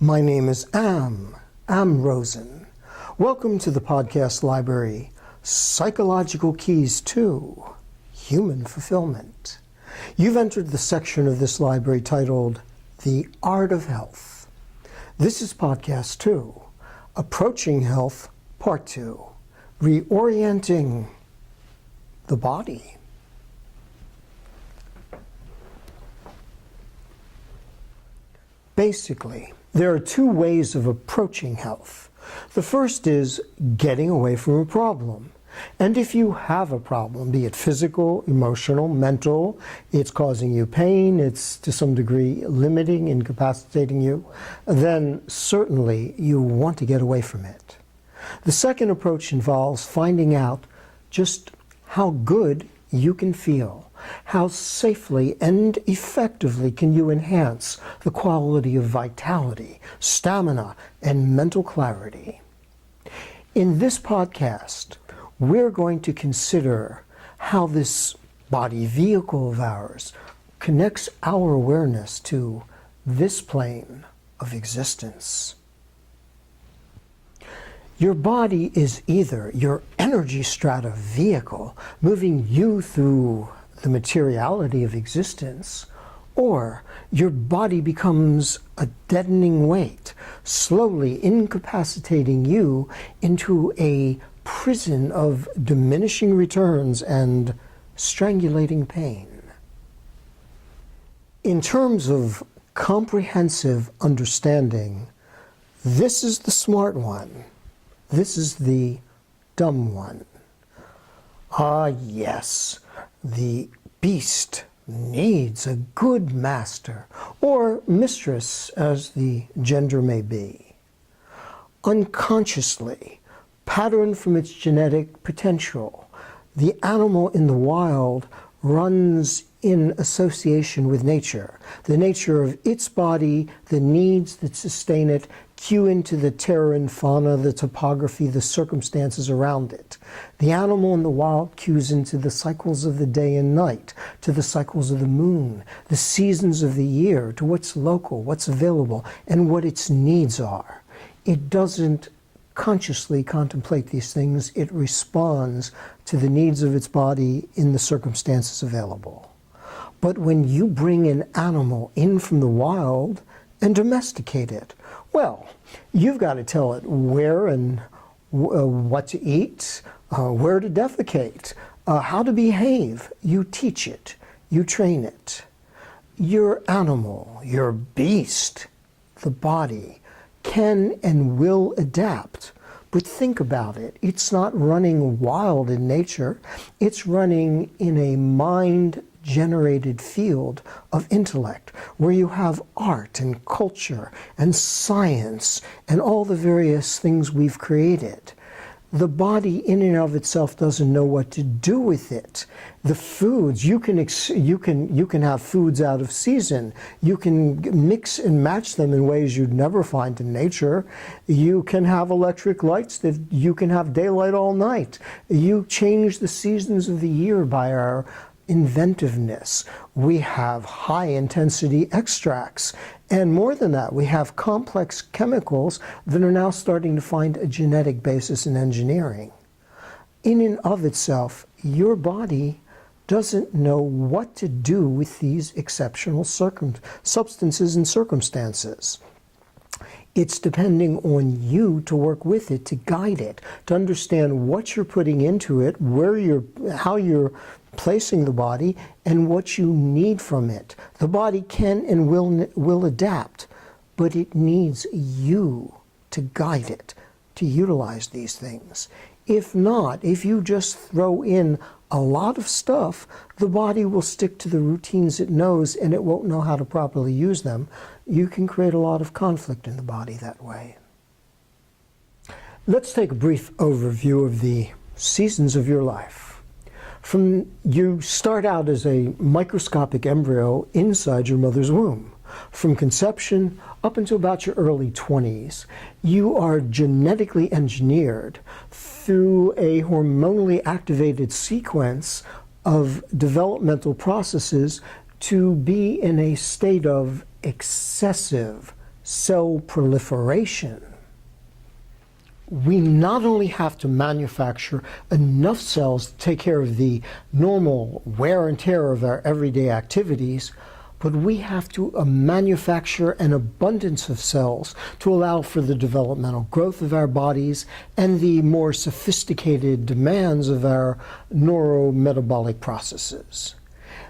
My name is Am Rosen. Welcome to the podcast library, Psychological Keys to Human Fulfillment. You've entered the section of this library titled The Art of Health. This is podcast 2, Approaching Health, Part 2, Reorienting the Body. Basically, there are two ways of approaching health. The first is getting away from a problem. And if you have a problem, be it physical, emotional, mental, it's causing you pain, it's to some degree limiting, incapacitating you, then certainly you want to get away from it. The second approach involves finding out just how good you can feel. How safely and effectively can you enhance the quality of vitality, stamina, and mental clarity? In this podcast, we're going to consider how this body vehicle of ours connects our awareness to this plane of existence. Your body is either your energy strata vehicle moving you through the materiality of existence, or your body becomes a deadening weight, slowly incapacitating you into a prison of diminishing returns and strangulating pain. In terms of comprehensive understanding, this is the smart one. This is the dumb one. Ah, yes. The beast needs a good master, or mistress, as the gender may be. Unconsciously, patterned from its genetic potential, the animal in the wild runs in association with nature, the nature of its body, the needs that sustain it, cue into the terra and fauna, the topography, the circumstances around it. The animal in the wild cues into the cycles of the day and night, to the cycles of the moon, the seasons of the year, to what's local, what's available, and what its needs are. It doesn't consciously contemplate these things. It responds to the needs of its body in the circumstances available. But when you bring an animal in from the wild and domesticate it, well, you've got to tell it where and what to eat, where to defecate, how to behave. You teach it. You train it. Your animal, your beast, the body, can and will adapt. But think about it. It's not running wild in nature. It's running in a mind-generated field of intellect where you have art and culture and science and all the various things we've created. The body in and of itself doesn't know what to do with it. The foods, you can have foods out of season. You can mix and match them in ways you'd never find in nature. You can have electric lights that you can have daylight all night. You change the seasons of the year by our inventiveness. We have high-intensity extracts. And more than that, we have complex chemicals that are now starting to find a genetic basis in engineering. In and of itself, your body doesn't know what to do with these exceptional substances and circumstances. It's depending on you to work with it, to guide it, to understand what you're putting into it, how you're placing the body, and what you need from it. The body can and will adapt, but it needs you to guide it, to utilize these things. If not, if you just throw in a lot of stuff, the body will stick to the routines it knows and it won't know how to properly use them. You can create a lot of conflict in the body that way. Let's take a brief overview of the seasons of your life. You start out as a microscopic embryo inside your mother's womb. From conception up until about your early 20s, you are genetically engineered through a hormonally activated sequence of developmental processes to be in a state of excessive cell proliferation, we not only have to manufacture enough cells to take care of the normal wear and tear of our everyday activities, but we have to manufacture an abundance of cells to allow for the developmental growth of our bodies and the more sophisticated demands of our neurometabolic processes.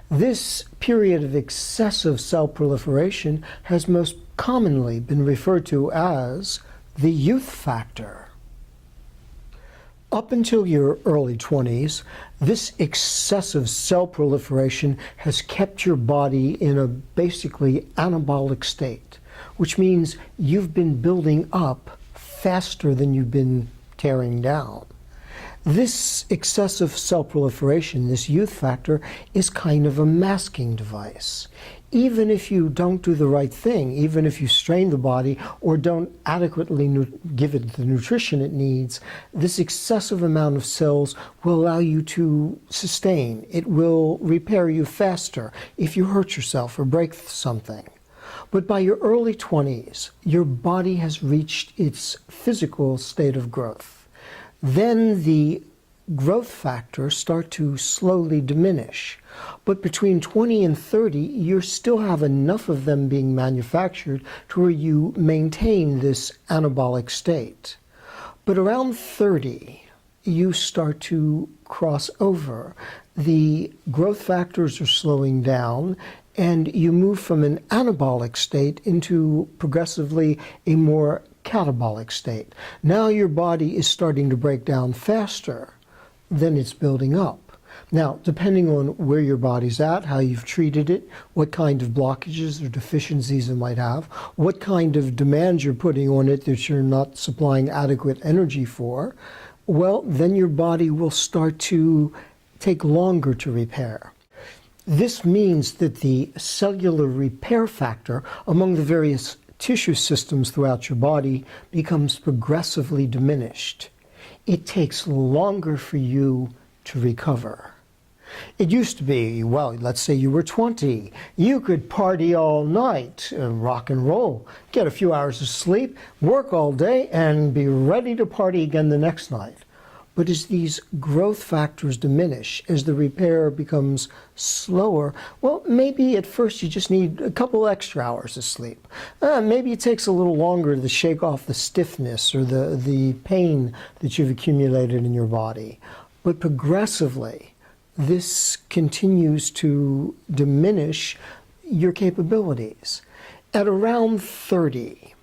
This period of excessive cell proliferation has most commonly been referred to as the youth factor. Up until your early 20s, this excessive cell proliferation has kept your body in a basically anabolic state, which means you've been building up faster than you've been tearing down. This excessive cell proliferation, this youth factor, is kind of a masking device. Even if you don't do the right thing, even if you strain the body or don't adequately give it the nutrition it needs, this excessive amount of cells will allow you to sustain. It will repair you faster if you hurt yourself or break something. But by your early 20s, your body has reached its physical state of growth. Then the growth factors start to slowly diminish. But between 20 and 30, you still have enough of them being manufactured to where you maintain this anabolic state. But around 30, you start to cross over. The growth factors are slowing down, and you move from an anabolic state into progressively a more catabolic state. Now your body is starting to break down faster than it's building up. Now, depending on where your body's at, how you've treated it, what kind of blockages or deficiencies it might have, what kind of demands you're putting on it that you're not supplying adequate energy for, well, then your body will start to take longer to repair. This means that the cellular repair factor among the various tissue systems throughout your body becomes progressively diminished. It takes longer for you to recover. It used to be, well, let's say you were 20. You could party all night, rock and roll, get a few hours of sleep, work all day, and be ready to party again the next night. But as these growth factors diminish, as the repair becomes slower, well, maybe at first you just need a couple extra hours of sleep. Maybe it takes a little longer to shake off the stiffness or the pain that you've accumulated in your body. But progressively, this continues to diminish your capabilities. At around 30,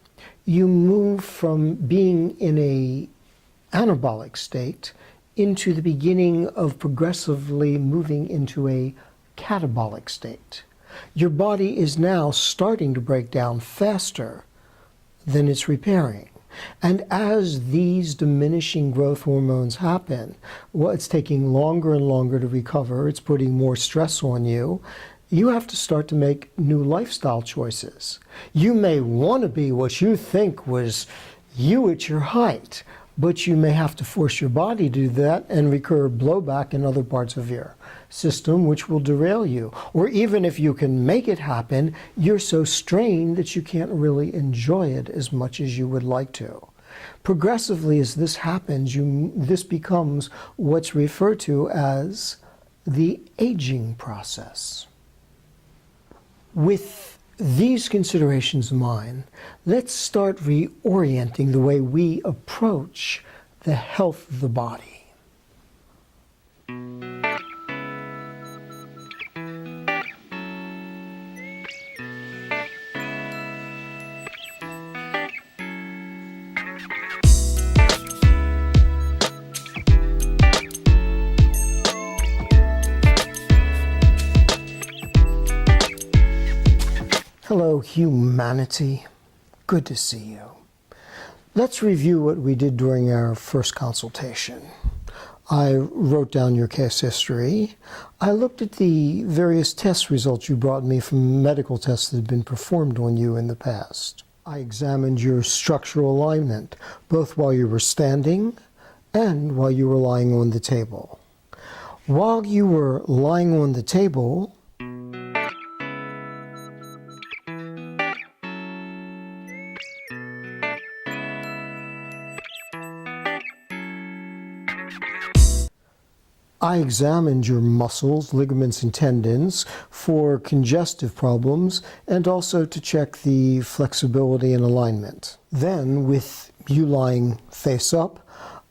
you move from being in a anabolic state into the beginning of progressively moving into a catabolic state. Your body is now starting to break down faster than it's repairing. And as these diminishing growth hormones happen, well, it's taking longer and longer to recover. It's putting more stress on you. You have to start to make new lifestyle choices. You may want to be what you think was you at your height, but you may have to force your body to do that and incur blowback in other parts of your system, which will derail you. Or even if you can make it happen, you're so strained that you can't really enjoy it as much as you would like to. Progressively, as this happens, this becomes what's referred to as the aging process. With these considerations in mind, let's start reorienting the way we approach the health of the body. Hello, humanity. Good to see you. Let's review what we did during our first consultation. I wrote down your case history. I looked at the various test results you brought me from medical tests that had been performed on you in the past. I examined your structural alignment, both while you were standing and while you were lying on the table. While you were lying on the table, I examined your muscles, ligaments, and tendons for congestive problems and also to check the flexibility and alignment. Then, with you lying face up,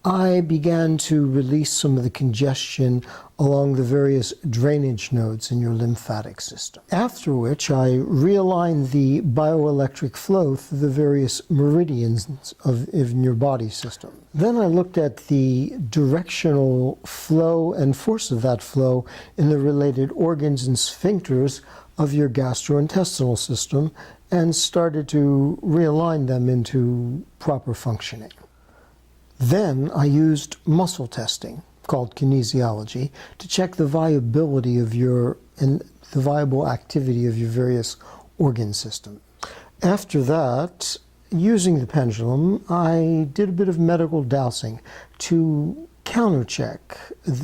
I began to release some of the congestion along the various drainage nodes in your lymphatic system. After which I realigned the bioelectric flow through the various meridians in your body system. Then I looked at the directional flow and force of that flow in the related organs and sphincters of your gastrointestinal system and started to realign them into proper functioning. Then I used muscle testing, called kinesiology, to check the viability of and the viable activity of your various organ systems. After that, using the pendulum, I did a bit of medical dowsing to countercheck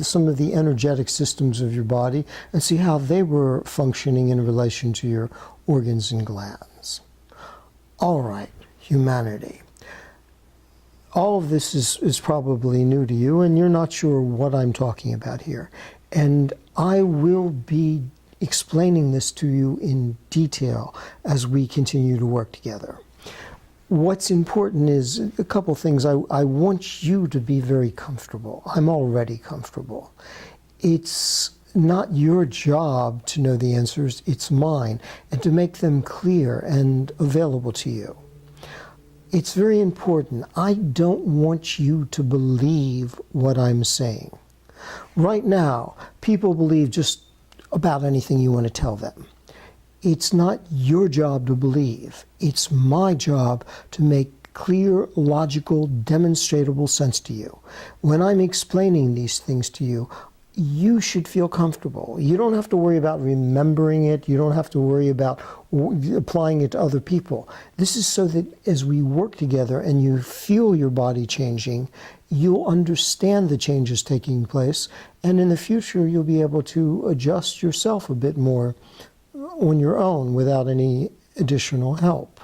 some of the energetic systems of your body and see how they were functioning in relation to your organs and glands. All right, humanity. All of this is probably new to you, and you're not sure what I'm talking about here. And I will be explaining this to you in detail as we continue to work together. What's important is a couple things. I want you to be very comfortable. I'm already comfortable. It's not your job to know the answers, it's mine, and to make them clear and available to you. It's very important. I don't want you to believe what I'm saying. Right now, people believe just about anything you want to tell them. It's not your job to believe. It's my job to make clear, logical, demonstrable sense to you. When I'm explaining these things to you, you should feel comfortable. You don't have to worry about remembering it. You don't have to worry about applying it to other people. This is so that as we work together and you feel your body changing, you'll understand the changes taking place, and in the future you'll be able to adjust yourself a bit more on your own without any additional help.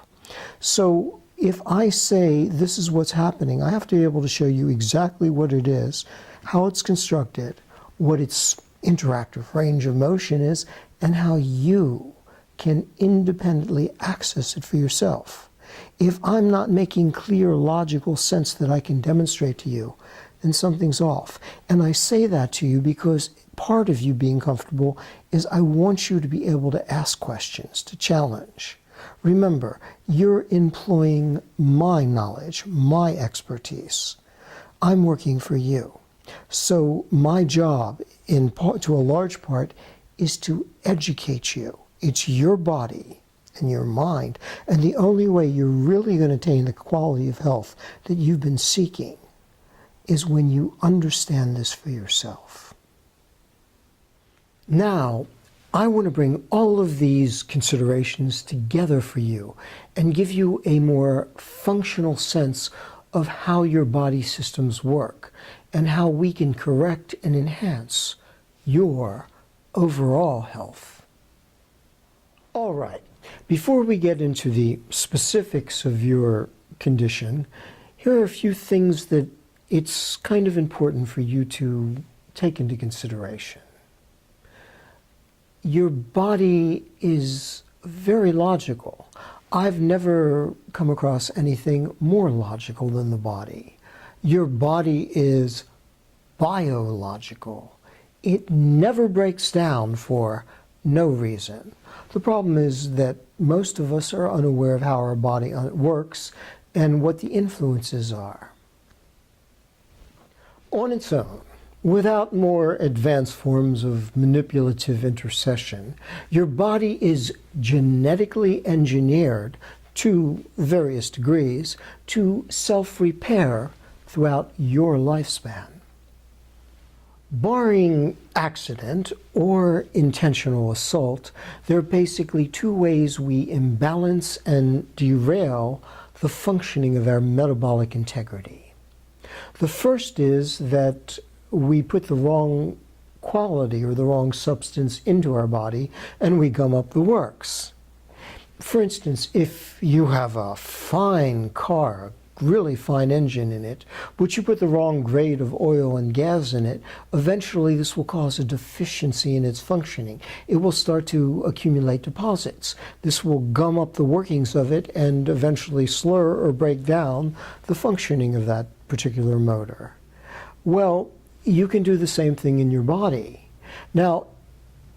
So if I say this is what's happening, I have to be able to show you exactly what it is, how it's constructed, what its interactive range of motion is, and how you can independently access it for yourself. If I'm not making clear, logical sense that I can demonstrate to you, then something's off. And I say that to you because part of you being comfortable is I want you to be able to ask questions, to challenge. Remember, you're employing my knowledge, my expertise. I'm working for you. So my job, to a large part, is to educate you. It's your body and your mind, and the only way you're really going to attain the quality of health that you've been seeking is when you understand this for yourself. Now, I want to bring all of these considerations together for you and give you a more functional sense of how your body systems work and how we can correct and enhance your overall health. All right, before we get into the specifics of your condition, here are a few things that it's kind of important for you to take into consideration. Your body is very logical. I've never come across anything more logical than the body. Your body is biological. It never breaks down for no reason. The problem is that most of us are unaware of how our body works and what the influences are. On its own, without more advanced forms of manipulative intercession, your body is genetically engineered to various degrees to self-repair throughout your lifespan. Barring accident or intentional assault, there are basically two ways we imbalance and derail the functioning of our metabolic integrity. The first is that we put the wrong quality or the wrong substance into our body and we gum up the works. For instance, if you have a fine car, really fine engine in it, but you put the wrong grade of oil and gas in it, eventually this will cause a deficiency in its functioning. It will start to accumulate deposits. This will gum up the workings of it and eventually slur or break down the functioning of that particular motor. Well, you can do the same thing in your body. Now,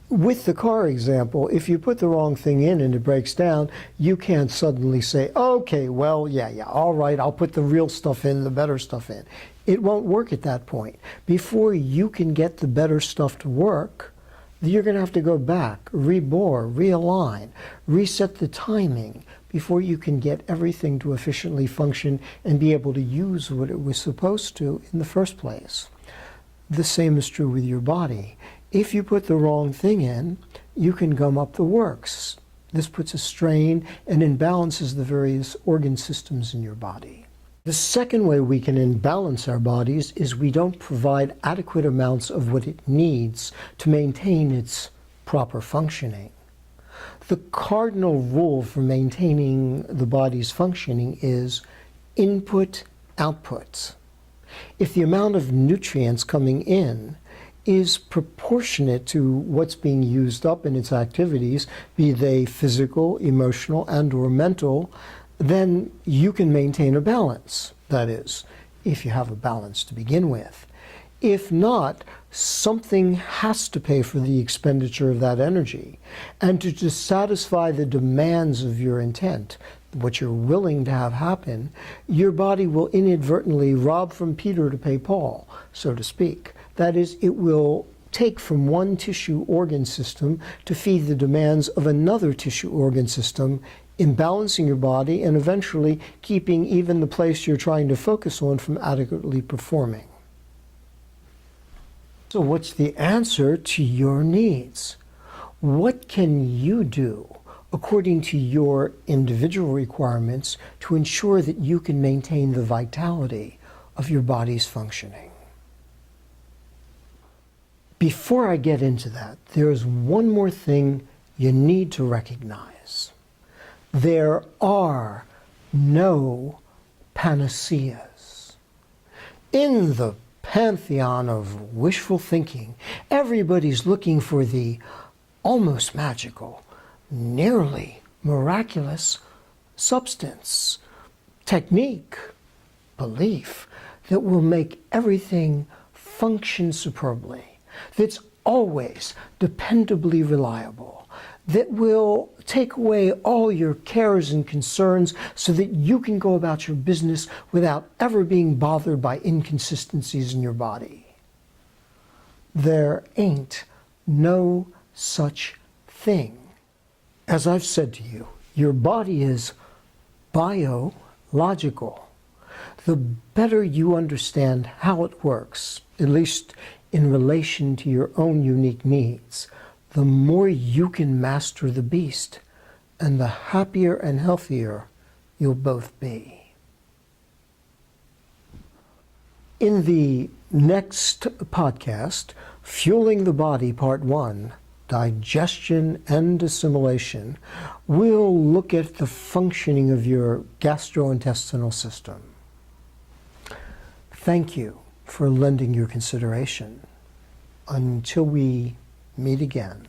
with the car example, if you put the wrong thing in and it breaks down, you can't suddenly say, okay, well, yeah, all right, I'll put the real stuff in, the better stuff in. It won't work at that point. Before you can get the better stuff to work, you're going to have to go back, rebore, realign, reset the timing before you can get everything to efficiently function and be able to use what it was supposed to in the first place. The same is true with your body. If you put the wrong thing in, you can gum up the works. This puts a strain and imbalances the various organ systems in your body. The second way we can imbalance our bodies is we don't provide adequate amounts of what it needs to maintain its proper functioning. The cardinal rule for maintaining the body's functioning is input-output. If the amount of nutrients coming in is proportionate to what's being used up in its activities, be they physical, emotional, and/or mental, then you can maintain a balance. That is, if you have a balance to begin with. If not, something has to pay for the expenditure of that energy. And to satisfy the demands of your intent, what you're willing to have happen, your body will inadvertently rob from Peter to pay Paul, so to speak. That is, it will take from one tissue organ system to feed the demands of another tissue organ system, imbalancing your body and eventually keeping even the place you're trying to focus on from adequately performing. So what's the answer to your needs? What can you do according to your individual requirements to ensure that you can maintain the vitality of your body's functioning? Before I get into that, there is one more thing you need to recognize. There are no panaceas. In the pantheon of wishful thinking, everybody's looking for the almost magical, nearly miraculous substance, technique, belief that will make everything function superbly, that's always dependably reliable, that will take away all your cares and concerns so that you can go about your business without ever being bothered by inconsistencies in your body. There ain't no such thing. As I've said to you, your body is biological. The better you understand how it works, at least in relation to your own unique needs, the more you can master the beast, and the happier and healthier you'll both be. In the next podcast, Fueling the Body Part 1, Digestion and Assimilation, we'll look at the functioning of your gastrointestinal system. Thank you for lending your consideration. Until we meet again.